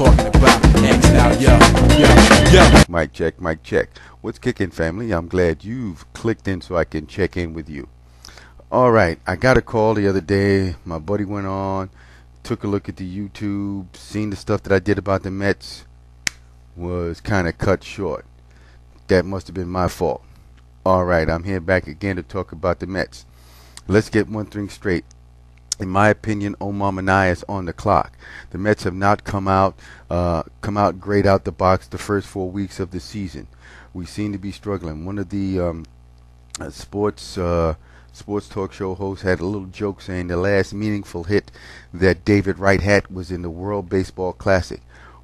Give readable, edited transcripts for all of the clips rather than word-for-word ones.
talking about. X now, yo. Mic check, mic check. What's kicking, family? I'm glad you've clicked in so I can check in with you. All right, I got a call the other day. My buddy went on, took a look at the YouTube, seen the stuff that I did about the Mets, was kind of cut short. That must have been my fault. All right, I'm here back again to talk about the Mets. Let's get one thing straight. In my opinion, Omar Minaya is on the clock. The Mets have not come out great out the box the first 4 weeks of the season. We seem to be struggling. One of the sports talk show hosts had a little joke saying the last meaningful hit that David Wright had was in the World Baseball Classic.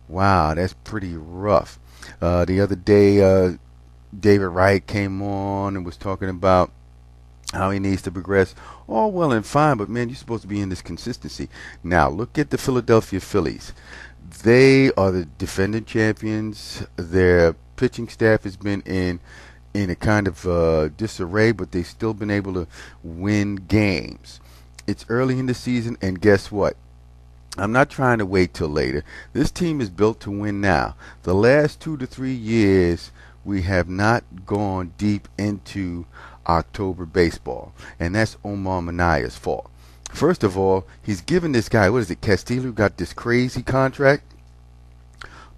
Wow, that's pretty rough. The other day, David Wright came on and was talking about how he needs to progress. All well and fine, but man, you're supposed to be in this consistency. Now, look at the Philadelphia Phillies. They are the defending champions. Their pitching staff has been in a kind of disarray, but they've still been able to win games. It's early in the season, and guess what? I'm not trying to wait till later. This team is built to win now. The last 2 to 3 years, we have not gone deep into October baseball, and that's Omar Minaya's fault. First of all, he's given this guy, what is it, Castillo, got this crazy contract.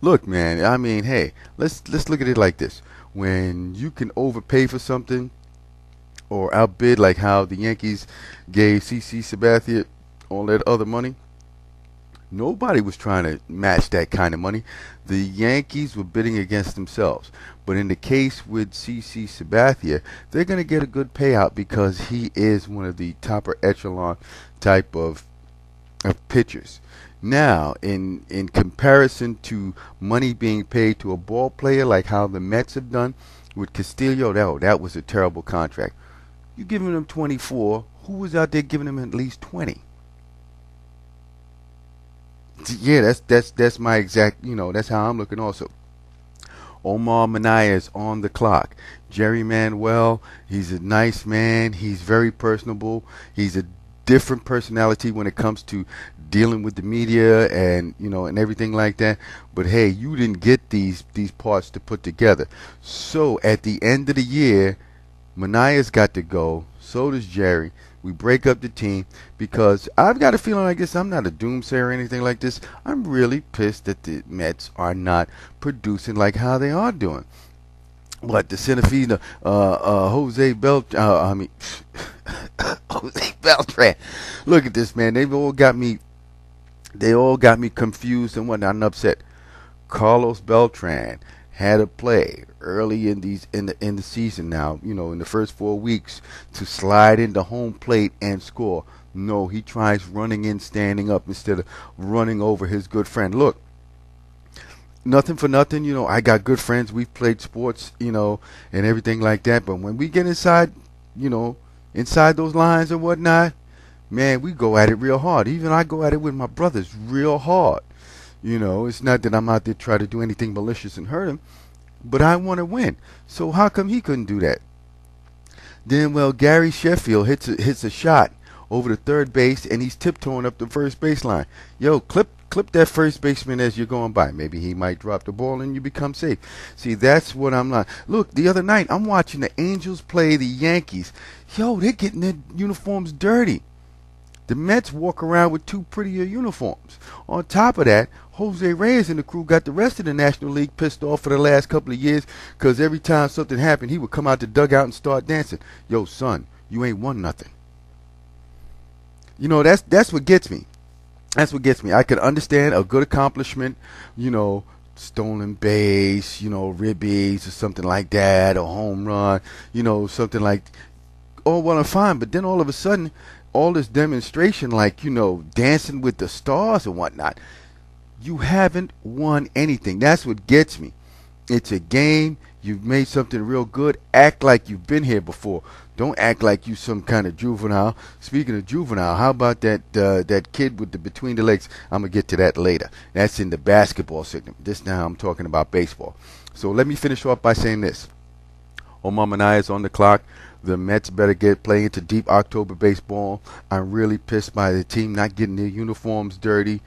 Look, man, I mean, hey, let's look at it like this. When you can overpay for something or outbid, like how the Yankees gave CC Sabathia all that other money, nobody was trying to match that kind of money. The Yankees were bidding against themselves. But in the case with CC Sabathia, they're going to get a good payout because he is one of the top echelon type of pitchers. Now, in comparison to money being paid to a ball player like how the Mets have done with Castillo, that was a terrible contract. You're giving him 24. Who was out there giving him at least 20? Yeah, that's my exact, that's how I'm looking also. Omar Minaya is on the clock. Jerry Manuel, he's a nice man. He's very personable. He's a different personality when it comes to dealing with the media and and everything like that. But hey, you didn't get these parts to put together. So at the end of the year, Minaya's got to go. So does Jerry. We break up the team because I've got a feeling like this. I'm not a doomsayer or anything like this. I'm really pissed that the Mets are not producing like how they are doing. What, the center fielder, Jose Beltran. Look at this, man. They all got me confused and whatnot and upset. Carlos Beltran had a play early in the season now, in the first 4 weeks to slide into home plate and score. No, he tries running in, standing up instead of running over his good friend. Look, nothing for nothing, I got good friends. We've played sports, and everything like that. But when we get inside, inside those lines and whatnot, man, we go at it real hard. Even I go at it with my brothers real hard. It's not that I'm out there trying to do anything malicious and hurt him, but I want to win. So how come he couldn't do that? Then, well, Gary Sheffield hits a shot over the third base, and he's tiptoeing up the first baseline. Yo, clip that first baseman as you're going by. Maybe he might drop the ball and you become safe. See, that's what I'm like. Look, the other night, I'm watching the Angels play the Yankees. Yo, they're getting their uniforms dirty. The Mets walk around with 2 prettier uniforms. On top of that, Jose Reyes and the crew got the rest of the National League pissed off for the last couple of years because every time something happened, he would come out the dugout and start dancing. Yo, son, you ain't won nothing. That's what gets me. That's what gets me. I could understand a good accomplishment, stolen base, ribbies or something like that, a home run, something like, oh, well, I'm fine. But then all of a sudden, all this demonstration like, dancing with the stars and whatnot, you haven't won anything. That's what gets me. It's a game. You've made something real good. Act like you've been here before. Don't act like you some kind of juvenile. Speaking of juvenile, how about that kid with the between the legs? I'm going to get to that later. That's in the basketball segment. This now I'm talking about baseball. So let me finish off by saying this. Omar Minaya is on the clock. The Mets better get play into deep October baseball. I'm really pissed by the team not getting their uniforms dirty,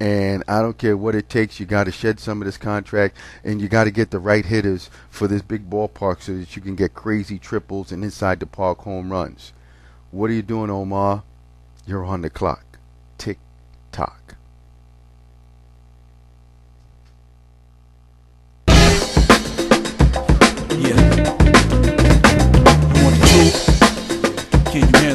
and I don't care what it takes. You got to shed some of this contract, and you got to get the right hitters for this big ballpark so that you can get crazy triples and inside the park home runs. What are you doing, Omar? You're on the clock. Tick tock. Yeah. You want the truth? Can you